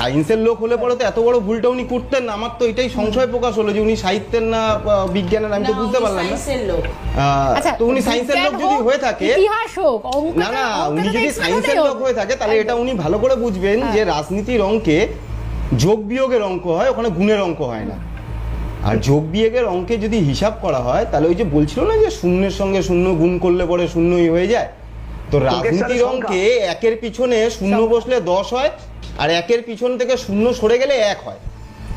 সায়েন্সের লোক হলে পরে তো এত বড় ভুলটা উনি করতেন না। আমার তো এটাই সংশয় প্রকাশ হলো যে উনি সাহিত্যের না বিজ্ঞানের, আমি তো বুঝতে পারলাম না। তো উনি সায়েন্সের লোক যদি হয়ে থাকে, না না, উনি যদি সায়েন্সের লোক হয়ে থাকে তাহলে এটা উনি ভালো করে বুঝবেন যে রাজনীতির অঙ্কে যোগ বিয়োগের অঙ্ক হয়, ওখানে গুণের অঙ্ক হয় না। আর যোগ বিয়োগের অঙ্কে যদি হিসাব করা হয় তাহলে ওই যে বলছিল না যে শূন্যের সঙ্গে শূন্য গুণ করলে পরে শূন্যই হয়ে যায়, তো রাজনীতির অঙ্কে একের পিছনে শূন্য বসলে 10 হয়, আর একের পিছন থেকে শূন্য সরে গেলে 1 হয়।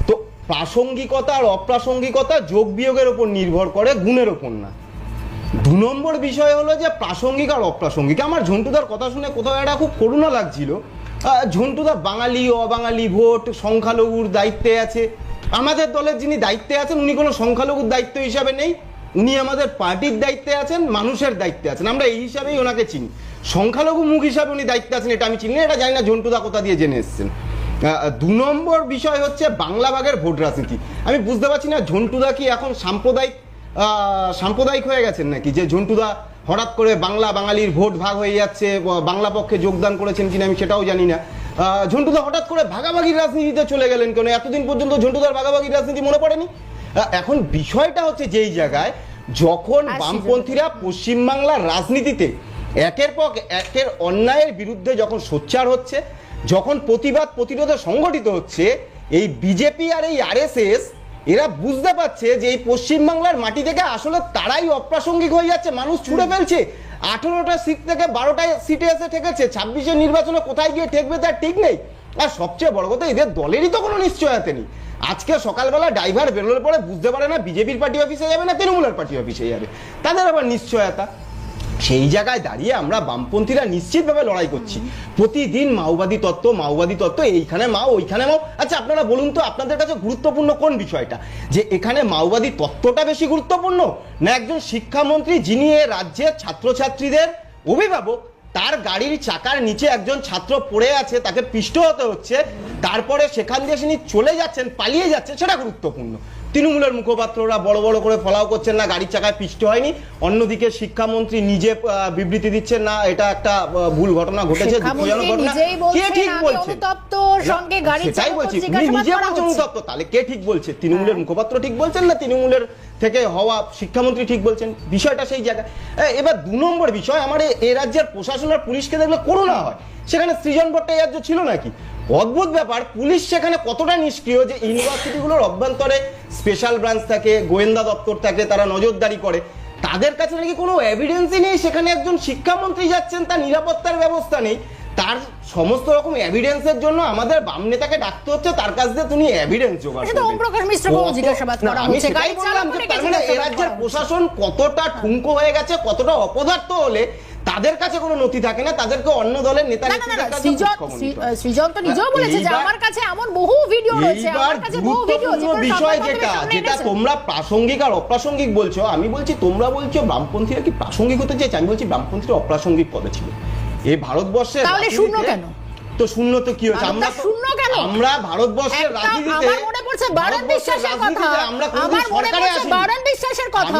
তো প্রাসঙ্গিকতা আর অপ্রাসঙ্গিকতা যোগ বিয়োগের উপর নির্ভর করে, গুণের উপর না। 2 নম্বর বিষয় হলো যে প্রাসঙ্গিক আর অপ্রাসঙ্গিক। আমার ঝন্টুদার কথা শুনে কোথাও একটা খুব করুণা লাগছিল। ঝন্টুদা বাঙালি অবাঙালি ভোট সংখ্যালঘুর দায়িত্বে আছে। আমাদের দলের যিনি দায়িত্বে আছেন উনি কোনো সংখ্যালঘুর দায়িত্ব হিসাবে নেই, উনি আমাদের পার্টির দায়িত্বে আছেন, মানুষের দায়িত্বে আছেন, আমরা এই হিসাবেই ওনাকে চিনি। সংখ্যালঘু মুখ হিসাবে উনি দায়িত্বে আছেন এটা আমি চিনি না, এটা জানি না ঝন্টুদা কোথা দিয়ে জেনে এসেছেন। 2 নম্বর বিষয় হচ্ছে বাংলা ভাগের ভোট রাজনীতি। আমি বুঝতে পারছি না ঝন্টুদা কি এখন সাম্প্রদায়িক হয়ে গেছেন নাকি, যে ঝন্টুদা হঠাৎ করে বাঙালির ভোট ভাগ হয়ে যাচ্ছে, বাংলা পক্ষে যোগদান করেছেন কিনা আমি সেটাও জানি না। ঝন্টুদা হঠাৎ করে ভাগাভাগির রাজনীতিতে চলে গেলেন কেন? এতদিন পর্যন্ত ঝন্টুদার ভাগাভাগির রাজনীতি মনে পড়েনি। এখন বিষয়টা হচ্ছে যেই জায়গায় যখন বামপন্থীরা পশ্চিমবাংলার রাজনীতিতে একের পর একের অন্যায়ের বিরুদ্ধে যখন সোচ্চার হচ্ছে, যখন প্রতিবাদ প্রতিরোধে সংগঠিত হচ্ছে, এই বিজেপি আর এই আরএসএস এরা বুঝতে পারছে যে এই পশ্চিমবাংলার মাটি থেকে আসলে তারাই অপ্রাসঙ্গিক হয়ে যাচ্ছে, মানুষ ছুড়ে ফেলছে। 18টা সিট থেকে 12টা সিটে এসে ঠেকেছে, 26-এর নির্বাচনে কোথায় গিয়ে ঠেকবে তার ঠিক নেই। আর সবচেয়ে বড় কথা, এদের দলেরই তো কোনো নিশ্চয়তা নেই। আজকে সকালবেলা ড্রাইভার বেরোনোর পরে বুঝতে পারে না বিজেপির পার্টি অফিসে যাবে না তৃণমূলের পার্টি অফিসে যাবে, তাদের আবার নিশ্চয়তা। সেই জায়গায় দাঁড়িয়ে আমরা বামপন্থীরা নিশ্চিতভাবে লড়াই করছি। প্রতিদিন মাওবাদী তত্ত্ব, এইখানে মাও ওইখানে মাও। আচ্ছা আপনারা বলুন তো, আপনাদের কাছে গুরুত্বপূর্ণ কোন বিষয়টা, যে এখানে মাওবাদী তত্ত্বটা বেশি গুরুত্বপূর্ণ, না একজন শিক্ষামন্ত্রী যিনি এ রাজ্যের ছাত্রছাত্রীদের অভিভাবক, তার গাড়ির চাকার নিচে একজন ছাত্র পড়ে আছে, তাকে পিষ্ট হতে হচ্ছে, তারপরে সেখান দিয়ে তিনি চলে যাচ্ছেন, পালিয়ে যাচ্ছেন, সেটা গুরুত্বপূর্ণ। তৃণমূলের মুখপাত্ররা বড় বড় করে ফলাও করছেন না গাড়ির চাকায় পিষ্ট হয়নি, অন্যদিকে শিক্ষামন্ত্রী নিজে বিবৃতি দিচ্ছেন না এটা একটা ভুল ঘটনা ঘটেছে, দুঃখজনক ঘটনা। কে ঠিক বলছে? সেটাই বলছি, উনি নিজে বলছেন অনুতপ্ত, তাহলে কে ঠিক বলছে? তৃণমূলের মুখপাত্র ঠিক বলছেন না তৃণমূলের থেকে হওয়া শিক্ষামন্ত্রী ঠিক বলছেন? বিষয়টা সেই জায়গায়। এবার 2 নম্বর বিষয়, আমার এই রাজ্যের প্রশাসন আর পুলিশকে দেখলে করুণা হয়। সেখানে সৃজন ভট্টাচার্য ছিল নাকি? অদ্ভুত ব্যাপার, পুলিশ সেখানে কতটা নিষ্ক্রিয় যে ইউনিভার্সিটিগুলোর অভ্যন্তরে স্পেশাল ব্রাঞ্চ থাকে, গোয়েন্দা দপ্তর থাকে, তারা নজরদারি করে, তাদের কাছে নাকি কোনো এভিডেন্সই নেই। সেখানে একজন শিক্ষামন্ত্রী যাচ্ছেন, তার নিরাপত্তার ব্যবস্থা নেই, তার সমস্ত রকম এভিডেন্সের জন্য আমাদের বাম নেতাকে ডাকতে হচ্ছে, তার কাছ দিয়ে তুমি এভিডেন্স জোগাড় করবে। আমি সেটাই বললাম যে তার মানে এই রাজ্যের প্রশাসন কতটা ঠুনকো হয়ে গেছে, কতটা অপদার্থ হলে তাদের কাছে কোনো নথি থাকে না, তাদেরকে অন্য দলের নেতা নেত্রীদের কাছে সৃজন তো নিজেও বলেছে যে আমার কাছে এমন বহু ভিডিও রয়েছে, আমার কাছে বহু ভিডিও। বিষয় যেটা তোমরা প্রাসঙ্গিক আর অপ্রাসঙ্গিক বলছো, আমি বলছি তোমরা বলছো বামপন্থীরা কি প্রাসঙ্গিক হতে চাইছে, আমি বলছি বামপন্থীরা অপ্রাসঙ্গিক পদে ছিল এই ভারতবর্ষে। তাহলে শূন্য কেন? তো শূন্য তো কি হচ্ছে? আমরা ভারতবর্ষের রাজনীতিতে, আমার মনে পড়ছে বারণ বিশ্বাসের কথা, আমার মনে পড়ছে বারণ বিশ্বাসের কথা,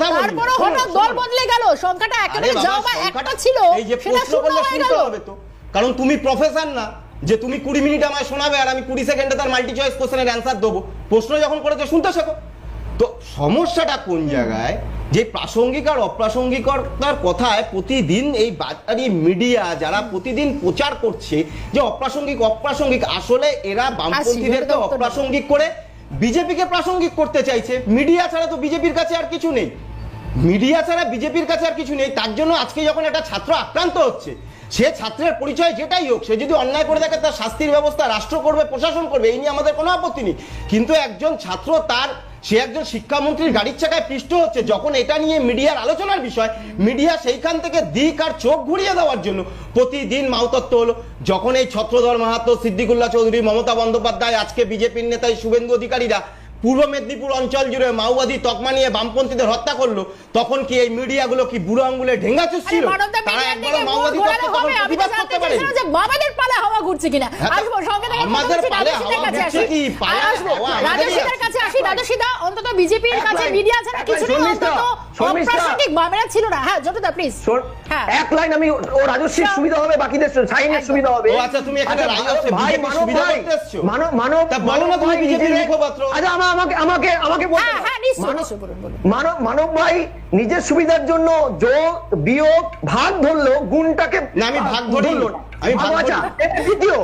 তারপরে হঠাৎ দল বদলে গেল, সংখ্যাটা একেবারে যাও বা একটা ছিল, সেটা শূন্য হয়ে গেল। কারণ তুমি প্রফেসর না যে তুমি 20 মিনিট আমায় শোনাবে আর আমি 20 সেকেন্ডে তার মাল্টি চয়েস কোশ্চেনের অ্যান্সার দেবো। প্রশ্ন যখন করেছে শুনতে শেখো। তো সমস্যাটা কোন জায়গায়, যে প্রাসঙ্গিক আর অপ্রাসঙ্গিকতার কথায় প্রতিদিন এই বাজারি মিডিয়া যারা প্রতিদিন প্রচার করছে যে অপ্রাসঙ্গিক, আসলে এরা বামপন্থীদেরকে অপ্রাসঙ্গিক করে বিজেপিকে প্রাসঙ্গিক করতে চাইছে। মিডিয়া ছাড়া তো বিজেপির কাছে আর কিছু নেই, তার জন্য আজকে যখন একটা ছাত্র আক্রান্ত হচ্ছে, সে ছাত্রের পরিচয় যেটাই হোক, সে যদি অন্যায় করে থাকে তার শাস্তির ব্যবস্থা রাষ্ট্র করবে, প্রশাসন করবে, এই নিয়ে আমাদের কোনো আপত্তি নেই। কিন্তু একজন ছাত্র সে একজন শিক্ষামন্ত্রীর গাড়ির চাকায় পিষ্ট হচ্ছে, যখন এটা নিয়ে মিডিয়ার আলোচনার বিষয়, মিডিয়া সেইখান থেকে দিক আর চোখ ঘুরিয়ে দেওয়ার জন্য প্রতিদিন মাওতত্ত্ব হলো। যখন এই ছত্রধর মাহাতো, সিদ্দিকুল্লাহ চৌধুরী, মমতা বন্দ্যোপাধ্যায়, আজকে বিজেপির নেতা শুভেন্দু অধিকারীরা পূর্ব মেদিনীপুর অঞ্চল জুড়ে মাওবাদী তকমা নিয়ে বামপন্থীদের হত্যা করলো, তখন কি এই মিডিয়াগুলো কি বুড়ো আঙ্গুলে ঢেঙ্গা চুষছিল? তারা একবারও মাওবাদী তত্ত্ব প্রতিবাদ করতে পারে? আমাদের পালা হাওয়া ঘুরছে কিনা? আমাদের রাজস্বীদের কাছে আসি রাজস্বীদের কাছে আসি রাজস্বীদা অন্তত বিজেপির কাছে মিডিয়া ছাড়া কিছু নেই অন্তত অপ্রাসঙ্গিক বামেরা ছিল না হ্যাঁ জটুদা প্লিজ হ্যাঁ এক লাইন আমি ও রাজস্বীর সুবিধা হবে বাকিদের শাহিনের সুবিধা হবে ও আচ্ছা তুমি এখানে রাজস্বী ভাই বিজেপি সুবিধা করতে এসছো মানব তা বলো না তুমি বিজেপির মুখপাত্র আচ্ছা আমাকে বলতে হ্যাঁ হ্যাঁ নিশ্চয়ই বলুন মানব ভাই নিজের সুবিধার জন্য যোগ বিয়োগ ভাগ ধরলো গুণটাকে না আমি ভাগ ধরি ধরলো না আমি ভাগ আচ্ছা ধরি। দ্বিতীয়